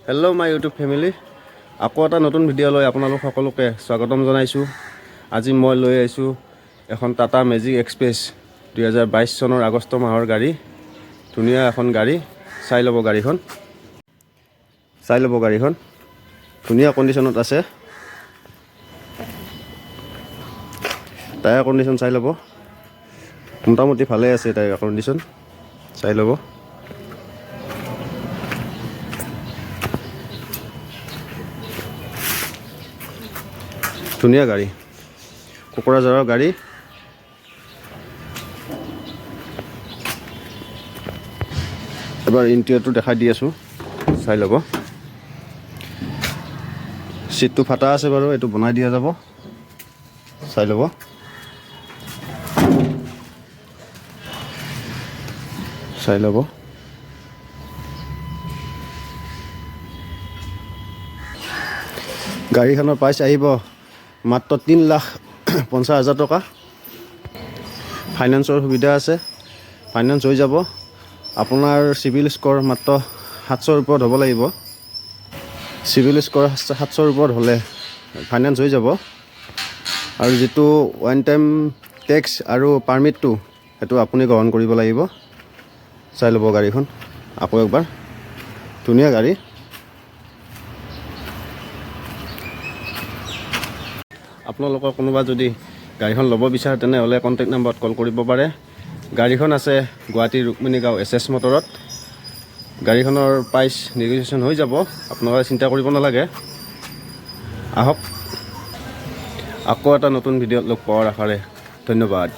Hello' my YouTube family, আকৌ এটা নতুন ভিডিঅ' লৈ আপোনালোক সকলোকে স্বাগতম জনাইছোঁ। আজি মই লৈ আহিছোঁ এখন টাটা মেজিক এক্সপ্ৰেছ 2022 চনৰ আগষ্ট মাহৰ গাড়ী। ধুনীয়া এখন গাড়ী, চাই ল'ব গাড়ীখন। ধুনীয়া কণ্ডিশ্যনত আছে। টায়াৰ কণ্ডিশ্যন চাই ল'ব, মোটামুটি ভালে আছে টায়াৰ কণ্ডিশ্যন, চাই ল'ব। ধুনীয়া গাড়ী, কোকৰাঝাৰৰ গাড়ী। এবাৰ ইণ্টেৰিয়ৰটো দেখাই দি আছোঁ, চাই ল'ব। চিটটো ফাটা আছে বাৰু, এইটো বনাই দিয়া যাব, চাই ল'ব। চাই ল'ব। গাড়ীখনৰ প্ৰাইচ আহিব মাত্ৰ 3,50,000 টকা। ফাইনেন্সৰ সুবিধা আছে, ফাইনেন্স হৈ যাব। আপোনাৰ চিভিল স্ক'ৰ মাত্ৰ 700ৰ ওপৰত হ'ব লাগিব। চিভিল স্ক'ৰ 700ৰ ওপৰত হ'লে ফাইনেন্স হৈ যাব। আৰু যিটো ওৱান টাইম টেক্স আৰু পাৰ্মিটটো, সেইটো আপুনি গ্ৰহণ কৰিব লাগিব। চাই ল'ব গাড়ীখন আকৌ একবাৰ, ধুনীয়া গাড়ী। আপোনালোকৰ কোনোবা যদি গাড়ীখন ল'ব বিচাৰে তেনেহ'লে কণ্টেক্ট নাম্বাৰত কল কৰিব পাৰে। গাড়ীখন আছে গুৱাহাটীৰ ৰুক্মিণী গাঁও SS মটৰত। গাড়ীখনৰ প্ৰাইচ নেগচিয়েশ্যন হৈ যাব, আপোনালোকে চিন্তা কৰিব নালাগে। আহক, আকৌ এটা নতুন ভিডিঅ'ত লগ পোৱাৰ আশাৰে ধন্যবাদ।